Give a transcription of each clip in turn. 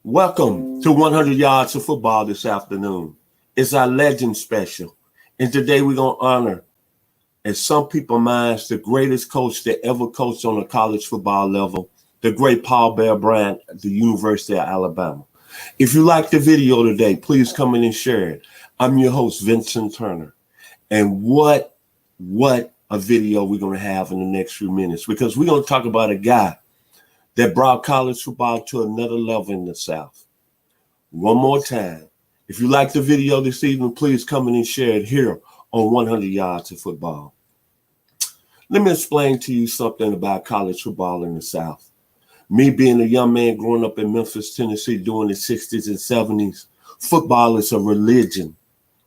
Welcome to 100 Yards of Football this afternoon. It's our Legend Special. And today we're going to honor, in some people's minds, the greatest coach that ever coached on a college football level, the great Bear Bryant at the University of Alabama. If you like the video today, please come in and share it. I'm your host, Vincent Turner. And what a video we're going to have in the next few minutes, because we're going to talk about a guy that brought college football to another level in the South. One more time, if you like the video this evening, please come in and share it here on 100 Yards of Football. Let me explain to you something about college football in the South. Me being a young man growing up in Memphis, Tennessee during the 60s and 70s, football is a religion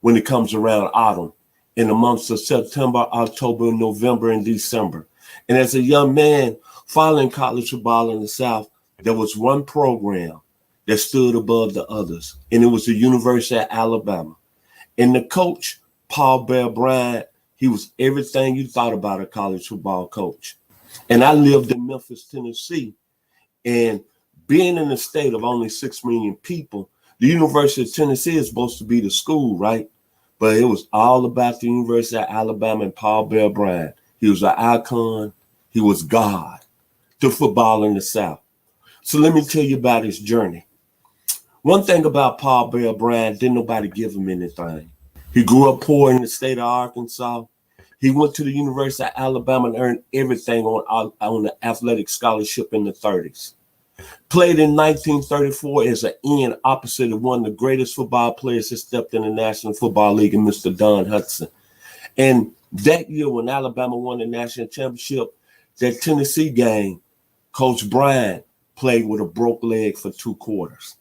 when it comes around autumn, in the months of September, October, November, and December. And as a young man following college football in the South, there was one program that stood above the others, and it was the University of Alabama. And the coach, Bear Bryant, he was everything you thought about a college football coach. And I lived in Memphis, Tennessee, and being in a state of only 6 million people, the University of Tennessee is supposed to be the school, right? But it was all about the University of Alabama and Bear Bryant. He was an icon. He was God to football in the South. So let me tell you about his journey. One thing about Bear Bryant, didn't nobody give him anything. He grew up poor in the state of Arkansas. He went to the University of Alabama and earned everything on the athletic scholarship in the 30s. Played in 1934 as an end opposite of one of the greatest football players that stepped in the National Football League, and Mr. Don Hutson. And that year when Alabama won the national championship, that Tennessee game, Coach Bryant played with a broke leg for 2 quarters.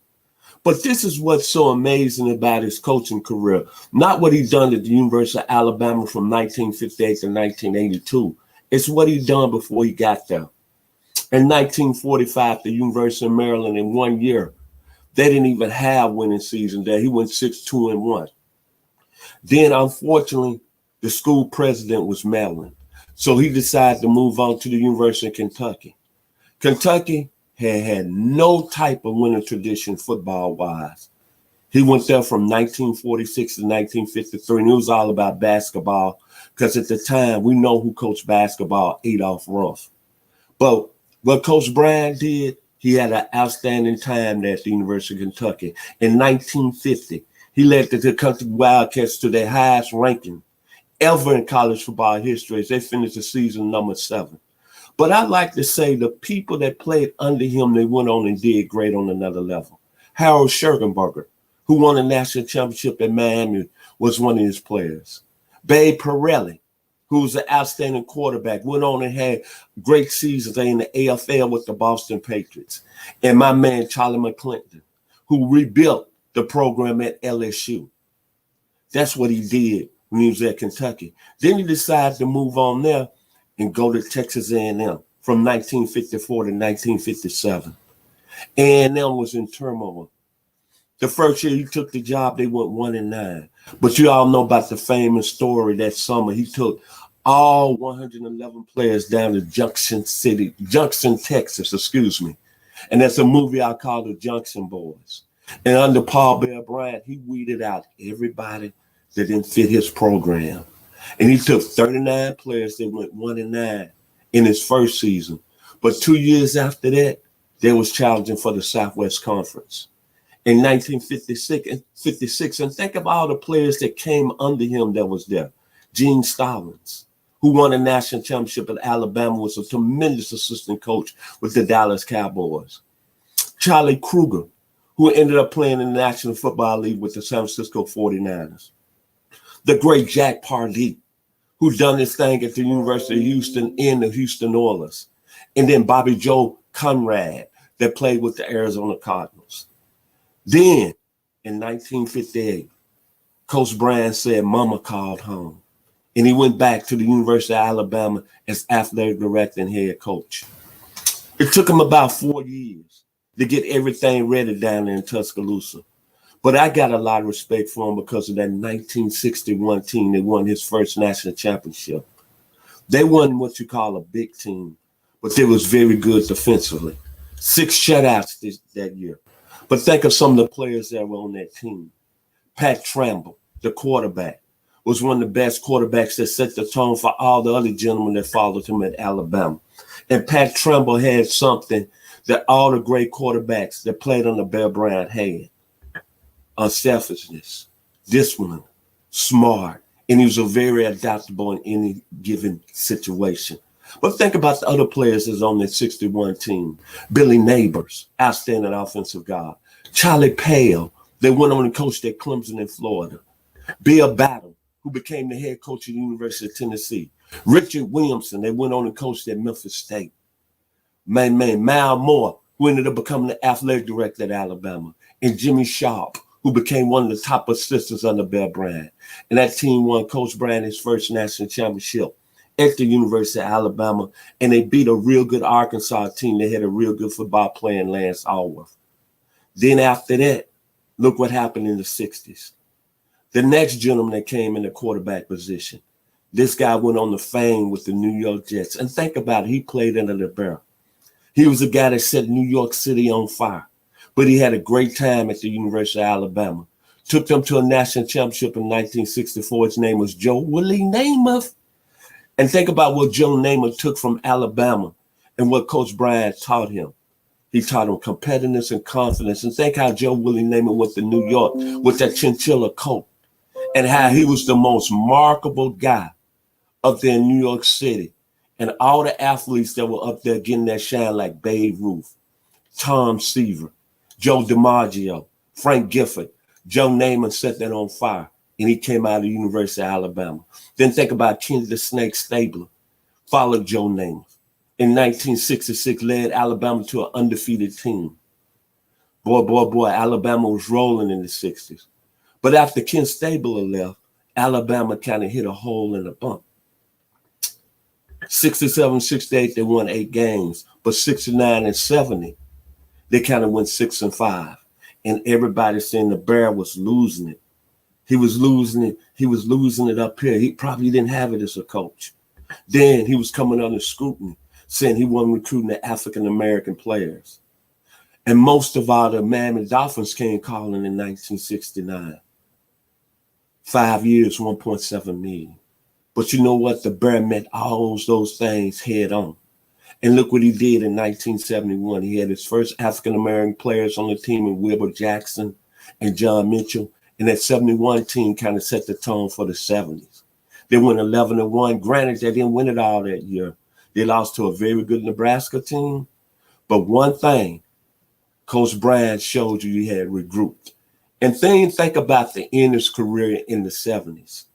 But this is what's so amazing about his coaching career. Not what he done at the University of Alabama from 1958 to 1982. It's what he done before he got there. In 1945, the University of Maryland, in 1 year, they didn't even have winning season there. He went 6-2-1. Then, unfortunately, the school president was Maryland. So he decided to move on to the University of Kentucky. Kentucky had no type of winning tradition football-wise. He went there from 1946 to 1953, and it was all about basketball, because at the time, we know who coached basketball, Adolph Ruff. But what Coach Bryant did, he had an outstanding time there at the University of Kentucky. In 1950, he led the Kentucky Wildcats to their highest ranking ever in college football history as they finished the season number 7. But I like to say the people that played under him, they went on and did great on another level. Harold Schergenberger, who won a national championship at Miami, was one of his players. Babe Pirelli, who was an outstanding quarterback, went on and had great seasons in the AFL with the Boston Patriots. And my man, Charlie McClinton, who rebuilt the program at LSU. That's what he did when he was at Kentucky. Then he decided to move on there and go to Texas A&M from 1954 to 1957. A&M was in turmoil. The first year he took the job, they went 1-9. But you all know about the famous story that summer. He took all 111 players down to Junction, Texas, And that's a movie I call The Junction Boys. And under Bear Bryant, he weeded out everybody that didn't fit his program. And he took 39 players that went 1-9 in his first season. But 2 years after that, they was challenging for the Southwest Conference. In 1956, and think of all the players that came under him that was there. Gene Stallings, who won a national championship at Alabama, was a tremendous assistant coach with the Dallas Cowboys. Charlie Kruger, who ended up playing in the National Football League with the San Francisco 49ers. The great Jack Pardee, who done his thing at the University of Houston and the Houston Oilers. And then Bobby Joe Conrad, that played with the Arizona Cardinals. Then, in 1958, Coach Bryant said, "Mama called home." And he went back to the University of Alabama as athletic director and head coach. It took him about 4 years to get everything ready down there in Tuscaloosa. But I got a lot of respect for him because of that 1961 team that won his first national championship. They won what you call a big team, but they was very good defensively. 6 shutouts that year. But think of some of the players that were on that team. Pat Tramble, the quarterback, was one of the best quarterbacks that set the tone for all the other gentlemen that followed him at Alabama. And Pat Tramble had something that all the great quarterbacks that played under Bear Bryant had. Unselfishness, discipline, smart, and he was a very adaptable in any given situation. But think about the other players that's on that 61 team. Billy Neighbors, outstanding offensive guy. Charlie Pale, they went on and coached at Clemson in Florida. Bill Battle, who became the head coach at the University of Tennessee. Richard Williamson, they went on and coached at Memphis State. Mal Moore, who ended up becoming the athletic director at Alabama. And Jimmy Sharp, who became one of the top assistants under Bear Bryant. And that team won Coach Bryant his first national championship at the University of Alabama. And they beat a real good Arkansas team. They had a real good football player in Lance Alworth. Then after that, look what happened in the 60s. The next gentleman that came in the quarterback position, this guy went on to fame with the New York Jets. And think about it, he played under the Bear. He was a guy that set New York City on fire. But he had a great time at the University of Alabama. Took them to a national championship in 1964. His name was Joe Willie Namath. And think about what Joe Namath took from Alabama and what Coach Bryant taught him. He taught him competitiveness and confidence. And think how Joe Willie Namath went to New York with that chinchilla coat and how he was the most remarkable guy up there in New York City. And all the athletes that were up there getting that shine like Babe Ruth, Tom Seaver, Joe DiMaggio, Frank Gifford. Joe Namath set that on fire, and he came out of the University of Alabama. Then think about Kenny the Snake Stabler, followed Joe Namath. In 1966, led Alabama to an undefeated team. Boy, Alabama was rolling in the 60s. But after Ken Stabler left, Alabama kind of hit a hole in the bump. 67, 68, they won 8 games, but 69 and 70, they kind of went 6-5. And everybody saying the Bear was losing it. He was losing it. He was losing it up here. He probably didn't have it as a coach. Then he was coming under scrutiny, saying he wasn't recruiting the African-American players. And most of all, the Miami Dolphins came calling in 1969. 5 years, 1.7 million. But you know what? The Bear met all those things head on. And look what he did in 1971. He had his first African-American players on the team in Wilbur Jackson and John Mitchell. And that 71 team kind of set the tone for the 70s. They went 11-1. Granted, they didn't win it all that year. They lost to a very good Nebraska team. But one thing, Coach Bryant showed you he had regrouped. And then think about the end of his career in the 70s.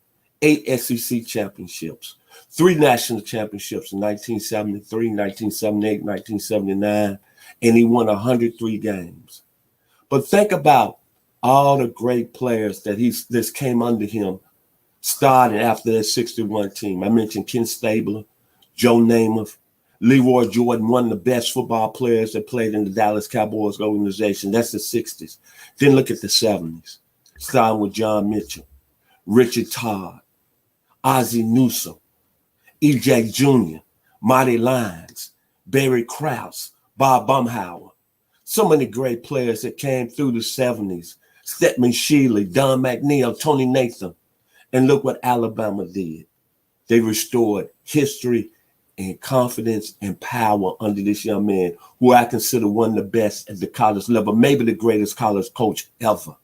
8 SEC championships, 3 national championships in 1973, 1978, 1979, and he won 103 games. But think about all the great players that this came under him starting after that 61 team. I mentioned Ken Stabler, Joe Namath, Leroy Jordan, one of the best football players that played in the Dallas Cowboys organization. That's the 60s. Then look at the 70s, starting with John Mitchell, Richard Todd, Ozzie Newsome, E.J. Jr., Marty Lyons, Barry Krause, Bob Bumhauer. So many great players that came through the 70s. Stephen Shealy, Don McNeil, Tony Nathan. And look what Alabama did. They restored history and confidence and power under this young man, who I consider one of the best at the college level, maybe the greatest college coach ever.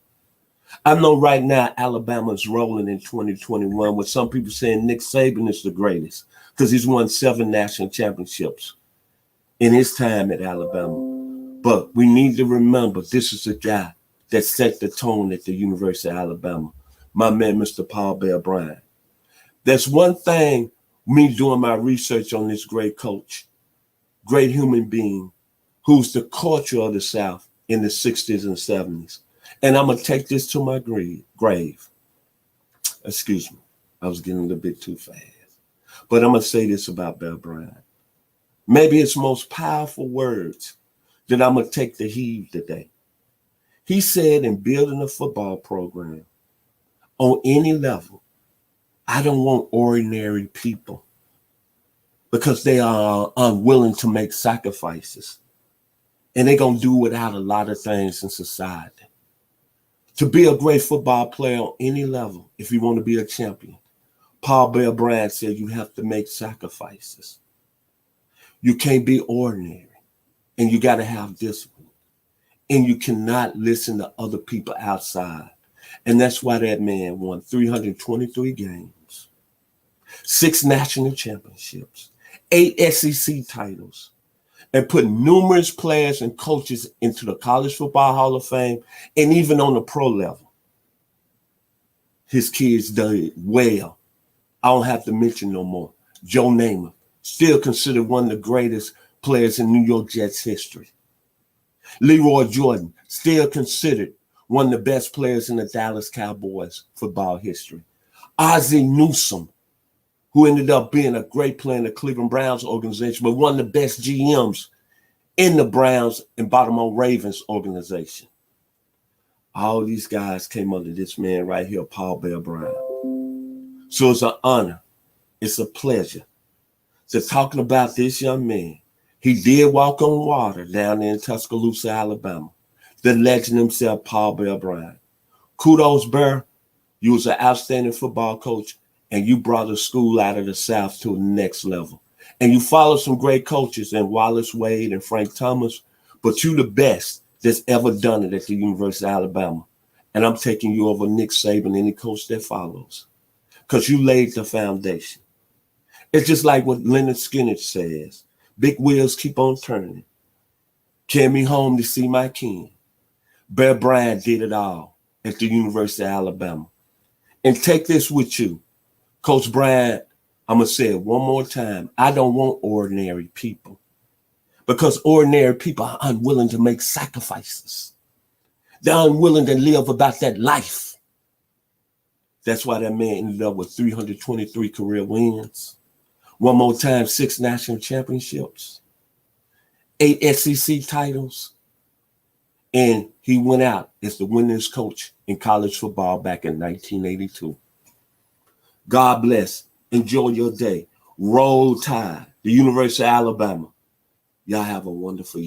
I know right now Alabama's rolling in 2021 with some people saying Nick Saban is the greatest because he's won 7 national championships in his time at Alabama. But we need to remember this is a guy that set the tone at the University of Alabama, my man, Mr. Paul Bear Bryant. That's one thing, me doing my research on this great coach, great human being, who's the culture of the South in the 60s and 70s. And I'm going to take this to my grave. Excuse me. I was getting a little bit too fast. But I'm going to say this about Bear Bryant. Maybe his most powerful words that I'm going to take to heed today. He said in building a football program, on any level, I don't want ordinary people because they are unwilling to make sacrifices And they're going to do without a lot of things in society. To be a great football player on any level, if you want to be a champion, Bear Bryant said you have to make sacrifices. You can't be ordinary, and you got to have discipline. And you cannot listen to other people outside. And that's why that man won 323 games, 6 national championships, 8 SEC titles, and put numerous players and coaches into the College Football Hall of Fame and even on the pro level. His kids did well. I don't have to mention no more. Joe Namath, still considered one of the greatest players in New York Jets history. Leroy Jordan, still considered one of the best players in the Dallas Cowboys football history. Ozzie Newsome, who ended up being a great player in the Cleveland Browns organization, but one of the best GMs in the Browns and Baltimore Ravens organization. All these guys came under this man right here, Bear Bryant. So it's an honor. It's a pleasure to talking about this young man. He did walk on water down there in Tuscaloosa, Alabama. The legend himself, Bear Bryant. Kudos, Bear. You was an outstanding football coach, and you brought a school out of the South to the next level. And you followed some great coaches in Wallace Wade and Frank Thomas, but you the best that's ever done it at the University of Alabama. And I'm taking you over Nick Saban, any coach that follows, because you laid the foundation. It's just like what Leonard Skinner says. Big wheels keep on turning. Carry me home to see my king. Bear Bryant did it all at the University of Alabama. And take this with you. Coach Bryant, I'm going to say it one more time. I don't want ordinary people, because ordinary people are unwilling to make sacrifices. They're unwilling to live about that life. That's why that man ended up with 323 career wins. One more time, 6 national championships, 8 SEC titles, and he went out as the winningest coach in college football back in 1982. God bless. Enjoy your day. Roll Tide, the University of Alabama. Y'all have a wonderful year.